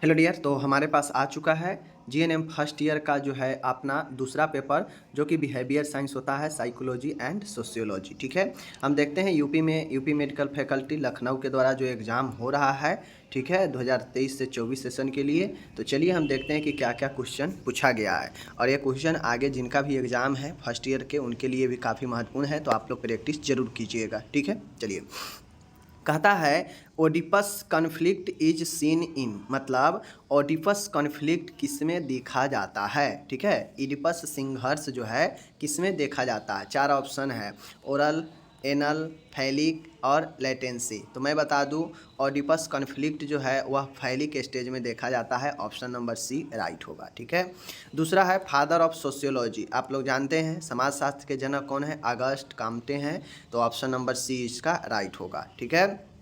Hello dear, तो हमारे पास आ चुका है जीएनएम फर्स्ट ईयर का जो है अपना दूसरा पेपर, जो कि बिहेवियर साइंस होता है, साइकोलॉजी एंड सोशियोलॉजी। ठीक है, हम देखते हैं यूपी मेडिकल फैकल्टी लखनऊ के द्वारा जो एग्ज़ाम हो रहा है, ठीक है, 2023 से 24 सेशन के लिए। तो चलिए हम देखते हैं कि क्या क्या क्वेश्चन पूछा गया है, और ये क्वेश्चन आगे जिनका भी एग्ज़ाम है फर्स्ट ईयर के, उनके लिए भी काफ़ी महत्वपूर्ण है, तो आप लोग प्रैक्टिस जरूर कीजिएगा। ठीक है, चलिए। कहता है Oedipus conflict is seen in, मतलब ओडिपस कॉन्फ्लिक्ट किसमें देखा जाता है। ठीक है, इडिपस संघर्ष जो है किसमें देखा जाता है। चार ऑप्शन है, ओरल, एनल, फैलिक और लेटेंसी। तो मैं बता दूं, ओडिपस कॉन्फ्लिक्ट जो है वह फैलिक स्टेज में देखा जाता है। ऑप्शन नंबर सी राइट होगा। ठीक है, दूसरा है फादर ऑफ सोशियोलॉजी। आप लोग जानते हैं समाजशास्त्र के जनक कौन है, अगस्ट काम्टे हैं। तो ऑप्शन नंबर सी इसका राइट होगा। ठीक है,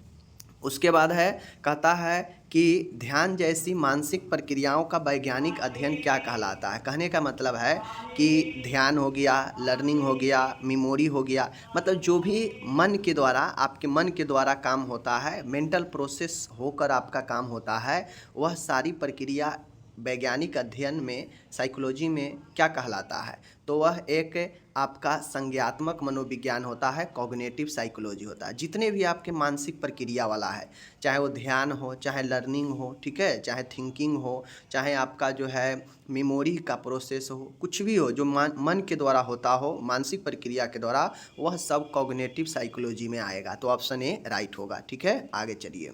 उसके बाद है, कहता है कि ध्यान जैसी मानसिक प्रक्रियाओं का वैज्ञानिक अध्ययन क्या कहलाता है। कहने का मतलब है कि ध्यान हो गया, लर्निंग हो गया, मेमोरी हो गया, मतलब जो भी मन के द्वारा, आपके मन के द्वारा काम होता है, मेंटल प्रोसेस होकर आपका काम होता है, वह सारी प्रक्रिया वैज्ञानिक अध्ययन में, साइकोलॉजी में क्या कहलाता है। तो वह एक आपका संज्ञात्मक मनोविज्ञान होता है, कॉग्निटिव साइकोलॉजी होता है। जितने भी आपके मानसिक प्रक्रिया वाला है, चाहे वो ध्यान हो, चाहे लर्निंग हो, ठीक है, चाहे थिंकिंग हो, चाहे आपका जो है मेमोरी का प्रोसेस हो, कुछ भी हो जो मन के द्वारा होता हो, मानसिक प्रक्रिया के द्वारा, वह सब कॉग्निटिव साइकोलॉजी में आएगा। तो ऑप्शन ए राइट होगा। ठीक है, आगे चलिए।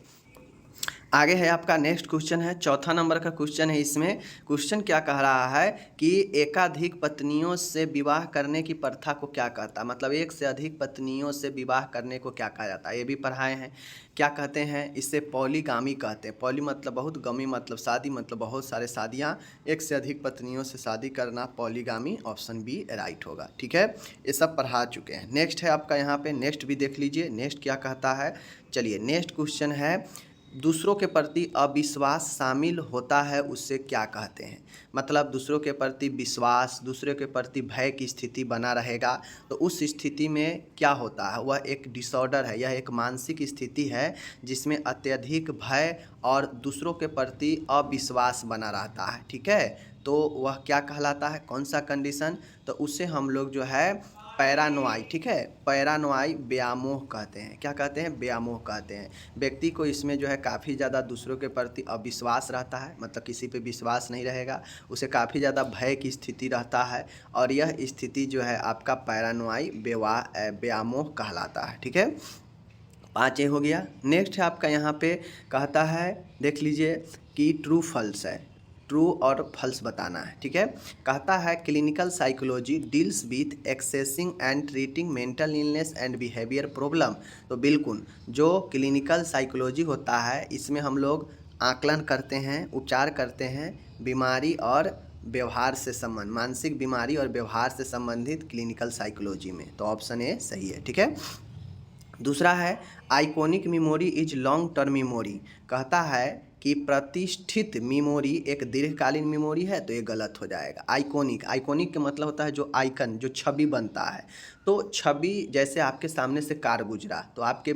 आगे है आपका नेक्स्ट क्वेश्चन है, चौथा नंबर का क्वेश्चन है। इसमें क्वेश्चन क्या कह रहा है कि एकाधिक पत्नियों से विवाह करने की प्रथा को क्या कहता है, मतलब एक से अधिक पत्नियों से विवाह करने को क्या कहा जाता है। ये भी पढ़ाए हैं, क्या कहते हैं, इससे पॉलीगामी कहते हैं। पॉली मतलब बहुत, गमी मतलब शादी, मतलब बहुत सारे शादियाँ, एक से अधिक पत्नियों से शादी करना पॉलीगामी। ऑप्शन बी राइट होगा। ठीक है, ये सब पढ़ा चुके हैं। नेक्स्ट है आपका, यहाँ पे नेक्स्ट भी देख लीजिए, नेक्स्ट क्या कहता है। चलिए, नेक्स्ट क्वेश्चन है, दूसरों के प्रति अविश्वास शामिल होता है, उससे क्या कहते हैं। मतलब दूसरों के प्रति विश्वास, दूसरों के प्रति भय की स्थिति बना रहेगा, तो उस स्थिति में क्या होता है, वह एक डिसऑर्डर है, यह एक मानसिक स्थिति है जिसमें अत्यधिक भय और दूसरों के प्रति अविश्वास बना रहता है। ठीक है, तो वह क्या कहलाता है, कौन सा कंडीशन, तो उसे हम लोग जो है पैरानोआई, ठीक है, पैरानोआई व्यामोह कहते हैं। क्या कहते हैं, व्यामोह कहते हैं। व्यक्ति को इसमें जो है काफ़ी ज़्यादा दूसरों के प्रति अविश्वास रहता है, मतलब किसी पे विश्वास नहीं रहेगा, उसे काफ़ी ज़्यादा भय की स्थिति रहता है, और यह स्थिति जो है आपका पैरानोआई व्यामोह कहलाता है। ठीक है, 5 हो गया। नेक्स्ट है आपका, यहाँ पे कहता है, देख लीजिए कि ट्रू फॉल्स है, ट्रू और फॉल्स बताना है। ठीक है, कहता है clinical psychology deals with accessing and treating mental illness and behaviour problem. तो बिल्कुल, जो क्लिनिकल साइकोलॉजी होता है, इसमें हम लोग आकलन करते हैं, उपचार करते हैं बीमारी और व्यवहार से संबंध, मानसिक बीमारी और व्यवहार से संबंधित क्लिनिकल साइकोलॉजी में। तो ऑप्शन ए सही है। ठीक है, दूसरा है iconic memory is long term memory. कहता है कि प्रतिष्ठित मेमोरी एक दीर्घकालीन मेमोरी है, तो ये गलत हो जाएगा। आइकॉनिक, आइकॉनिक का मतलब होता है जो आइकन, जो छवि बनता है। तो छवि, जैसे आपके सामने से कार गुजरा, तो आपके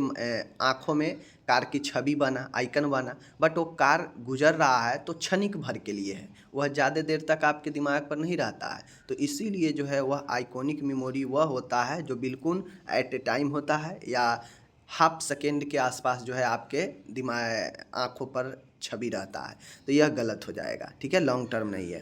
आँखों में कार की छवि बना, आइकन बना, बट वो कार गुजर रहा है तो क्षणिक भर के लिए है, वह ज़्यादा देर तक आपके दिमाग पर नहीं रहता है। तो इसीलिए जो है वह आइकॉनिक मेमोरी वह होता है जो बिल्कुल एट ए टाइम होता है, या हाफ सेकेंड के आसपास जो है आपके दिमाग, आँखों पर छवि रहता है। तो यह गलत हो जाएगा। ठीक है, लॉन्ग टर्म नहीं है।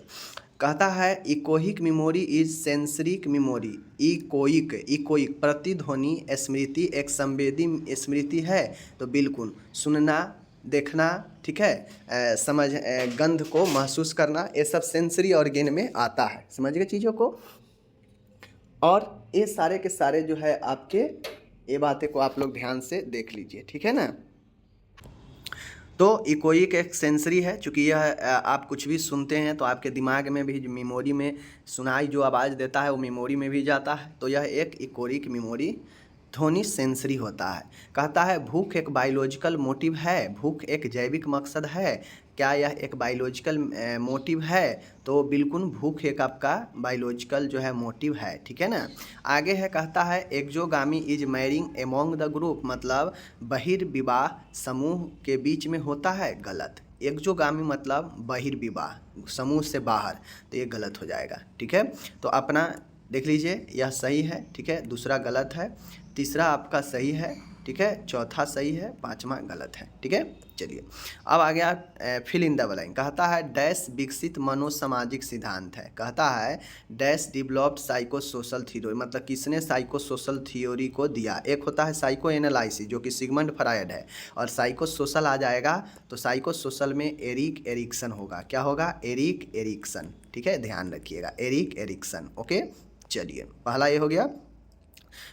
कहता है इकोहिक मेमोरी इज सेंसरिक मेमोरी। इकोइक प्रतिध्वनि स्मृति एक संवेदी स्मृति है। तो बिल्कुल सुनना, देखना, ठीक है, समझ, गंध को महसूस करना, ये सब सेंसरी ऑर्गेन में आता है। समझ गए चीज़ों को, और ये सारे के सारे जो है आपके, ये बातें को आप लोग ध्यान से देख लीजिए। ठीक है ना, तो इकोइक एक सेंसरी है, चूँकि यह आप कुछ भी सुनते हैं तो आपके दिमाग में भी, मेमोरी में सुनाई जो आवाज़ देता है वो मेमोरी में भी जाता है। तो यह एक इकोरिक मेमोरी ध्वनि सेंसरी होता है। कहता है भूख एक बायोलॉजिकल मोटिव है, भूख एक जैविक मकसद है। क्या यह एक बायोलॉजिकल मोटिव है? तो बिल्कुल भूख एक आपका बायोलॉजिकल जो है मोटिव है। ठीक है ना, आगे है, कहता है exogamy is marrying among the group, मतलब बहिर्विवाह समूह के बीच में होता है। गलत, एक्जोगामी मतलब बहिर्विवाह, समूह से बाहर, तो ये गलत हो जाएगा। ठीक है, तो अपना देख लीजिए, यह सही है। ठीक है, दूसरा गलत है, तीसरा आपका सही है। ठीक है, चौथा सही है, पांचवा गलत है। ठीक है, चलिए अब आ गया फिल इन द ब्लैंक। कहता है डैश विकसित मनोसामाजिक सिद्धांत है। कहता है dash developed psycho social theory, मतलब किसने साइको सोशल थ्योरी को दिया। एक होता है साइको एनालिसिस जो कि सिगमंड फ्रायड है, और साइको सोशल आ जाएगा तो साइको सोशल में एरिक एरिक्सन होगा। क्या होगा? Erik Erikson. ठीक है, ध्यान रखिएगा, एरिक एरिक्सन। ओके, चलिए पहला ये हो गया।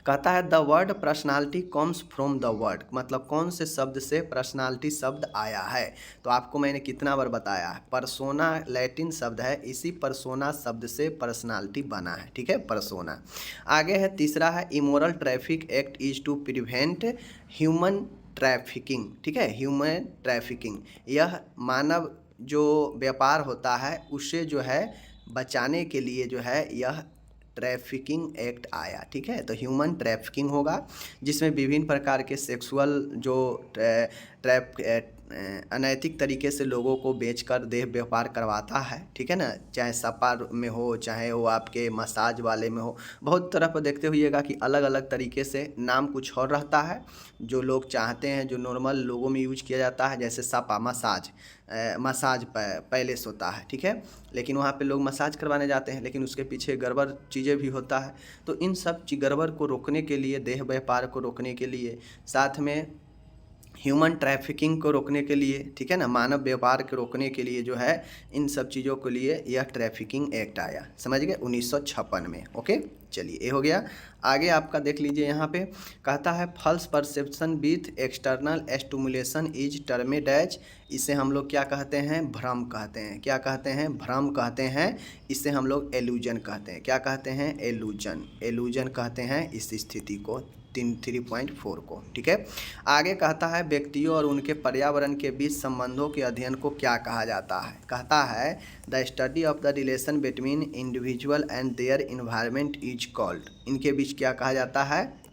कहता है the word personality comes from the word, मतलब कौन से शब्द से पर्सनालिटी शब्द आया है। तो आपको मैंने कितना बार बताया है, परसोना लैटिन शब्द है, इसी परसोना शब्द से पर्सनालिटी बना है। ठीक है, परसोना। आगे है तीसरा है immoral traffic act is to prevent human trafficking. ठीक है, ह्यूमन ट्रैफिकिंग, यह मानव जो व्यापार होता है उससे जो है बचाने के लिए जो है यह ट्रैफिकिंग एक्ट आया। ठीक है, तो ह्यूमन ट्रैफिकिंग होगा जिसमें विभिन्न प्रकार के सेक्सुअल जो अनैतिक तरीके से लोगों को बेचकर देह व्यापार करवाता है। ठीक है ना, चाहे सपा में हो, चाहे वो आपके मसाज वाले में हो, बहुत तरफ देखते हुइएगा कि अलग अलग तरीके से नाम कुछ और रहता है। जो लोग चाहते हैं, जो नॉर्मल लोगों में यूज किया जाता है, जैसे सपा मसाज पैलेस होता है। ठीक है, लेकिन वहाँ पे लोग मसाज करवाने जाते हैं, लेकिन उसके पीछे गड़बड़ चीज़ें भी होता है। तो इन सब गड़बड़ को रोकने के लिए, देह व्यापार को रोकने के लिए, साथ में ह्यूमन ट्रैफिकिंग को रोकने के लिए, ठीक है ना, मानव व्यापार को रोकने के लिए जो है इन सब चीज़ों के लिए यह ट्रैफिकिंग एक्ट आया। समझ गए, 1956 में। ओके, चलिए ये हो गया। आगे आपका देख लीजिए, यहाँ पे कहता है false perception with external stimulation is termed as, इसे हम लोग क्या कहते हैं? भ्रम कहते हैं। क्या कहते हैं? भ्रम कहते हैं। इसे हम लोग एलूजन कहते हैं। क्या कहते हैं? एलूजन। एलूजन कहते हैं इस स्थिति को, 3.4 को। ठीक है, आगे कहता है व्यक्तियों और उनके पर्यावरण के बीच संबंधों के अध्ययन को क्या कहा जाता है? कहता है the study of the relation between individual and their environment is called, इनके बीच क्या कहा जाता है?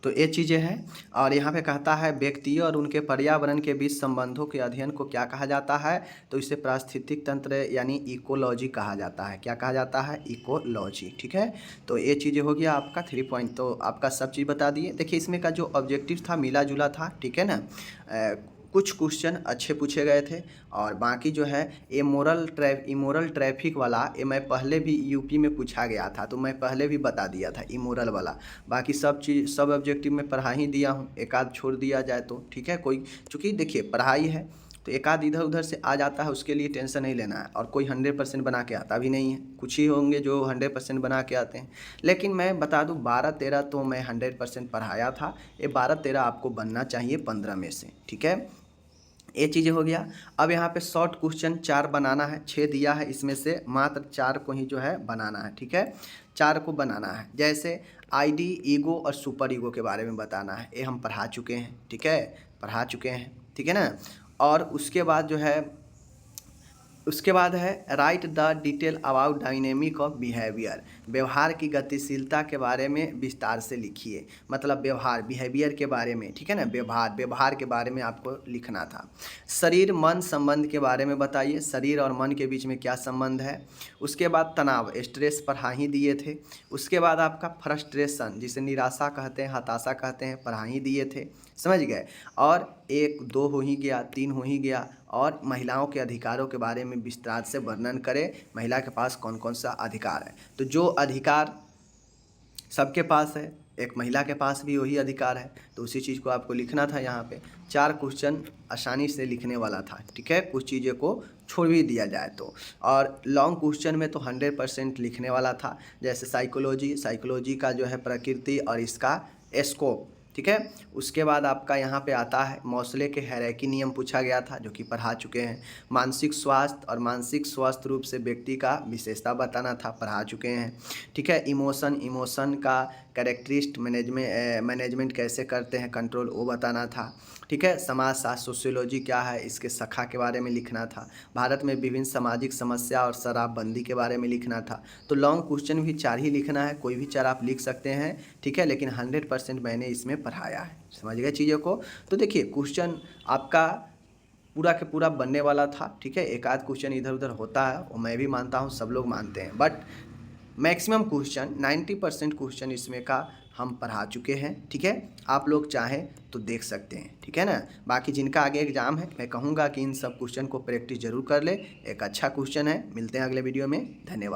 तो ये चीज़ें हैं। और यहाँ पे कहता है व्यक्तियों और उनके पर्यावरण के बीच संबंधों के अध्ययन को क्या कहा जाता है? तो इसे पारिस्थितिक तंत्र यानी इकोलॉजी कहा जाता है। क्या कहा जाता है? इकोलॉजी। ठीक है, तो ये चीज़ें हो गया आपका 3 पॉइंट, तो आपका सब चीज़ बता दिए। देखिए इसमें का जो ऑब्जेक्टिव था मिला जुला था। ठीक है ना, कुछ क्वेश्चन अच्छे पूछे गए थे, और बाकी जो है इमोरल ट्रैफिक वाला ये मैं पहले भी यूपी में पूछा गया था, तो मैं पहले भी बता दिया था इमोरल वाला। बाकी सब चीज़ सब ऑब्जेक्टिव में पढ़ा ही दिया हूँ, एक आध छोड़ दिया जाए तो ठीक है। कोई चूँकि देखिए पढ़ाई है तो एक आध इधर उधर से आ जाता है, उसके लिए टेंशन नहीं लेना है। और कोई 100% बना के आता भी नहीं है, कुछ ही होंगे जो 100% बना के आते हैं। लेकिन मैं बता दूं 12-13 तो मैं 100% पढ़ाया था, ये 12-13 आपको बनना चाहिए 15 में से। ठीक है, ये चीज़ें हो गया। अब यहाँ पे शॉर्ट क्वेश्चन 4 बनाना है, 6 दिया है, इसमें से मात्र 4 को ही जो है बनाना है। ठीक है, 4 को बनाना है। जैसे आईडी, ईगो और सुपर ईगो के बारे में बताना है, ये हम पढ़ा चुके हैं। ठीक है, पढ़ा चुके हैं। ठीक है ना, और उसके बाद जो है उसके बाद है right the detail about dynamic of behaviour, व्यवहार की गतिशीलता के बारे में विस्तार से लिखिए। मतलब व्यवहार, बिहेवियर के बारे में। ठीक है ना, व्यवहार के बारे में आपको लिखना था। शरीर मन संबंध के बारे में बताइए, शरीर और मन के बीच में क्या संबंध है। उसके बाद तनाव, स्ट्रेस पढ़ा ही दिए थे। उसके बाद आपका फ्रस्ट्रेशन, जिसे निराशा कहते हैं, हताशा कहते हैं, पढ़ा ही दिए थे। समझ गए। और 1, 2 हो ही गया, 3 हो ही गया। और महिलाओं के अधिकारों के बारे में विस्तार से वर्णन करें, महिला के पास कौन कौन सा अधिकार है। तो जो अधिकार सबके पास है, एक महिला के पास भी वही अधिकार है, तो उसी चीज़ को आपको लिखना था। यहाँ पे 4 क्वेश्चन आसानी से लिखने वाला था। ठीक है, कुछ चीज़ें को छोड़ भी दिया जाए तो। और लॉन्ग क्वेश्चन में तो 100% लिखने वाला था। जैसे साइकोलॉजी का जो है प्रकृति और इसका स्कोप। ठीक है, उसके बाद आपका यहाँ पे आता है मौसले के हायरार्की नियम पूछा गया था, जो कि पढ़ा चुके हैं। मानसिक स्वास्थ्य और मानसिक स्वस्थ रूप से व्यक्ति का विशेषता बताना था, पढ़ा चुके हैं। ठीक है, इमोशन का कैरेक्टरिस्ट मैनेजमेंट कैसे करते हैं, कंट्रोल, वो बताना था। ठीक है, समाजशास्त्र सोशियोलॉजी क्या है, इसके शाखा के बारे में लिखना था। भारत में विभिन्न सामाजिक समस्या और शराबबंदी के बारे में लिखना था। तो लॉन्ग क्वेश्चन भी 4 ही लिखना है, कोई भी 4 आप लिख सकते हैं। ठीक है, लेकिन 100% मैंने इसमें पढ़ाया है। समझ गए चीज़ों को। तो देखिए क्वेश्चन आपका पूरा के पूरा बनने वाला था, ठीक है। एक आध क्वेश्चन इधर उधर होता है, वो मैं भी मानता हूँ, सब लोग मानते हैं, बट मैक्सिमम क्वेश्चन 90% क्वेश्चन इसमें का हम पढ़ा चुके हैं, ठीक है। आप लोग चाहें तो देख सकते हैं, ठीक है ना। बाकी जिनका आगे एग्जाम है, मैं कहूँगा कि इन सब क्वेश्चन को प्रैक्टिस जरूर कर ले। एक अच्छा क्वेश्चन है। मिलते हैं अगले वीडियो में। धन्यवाद।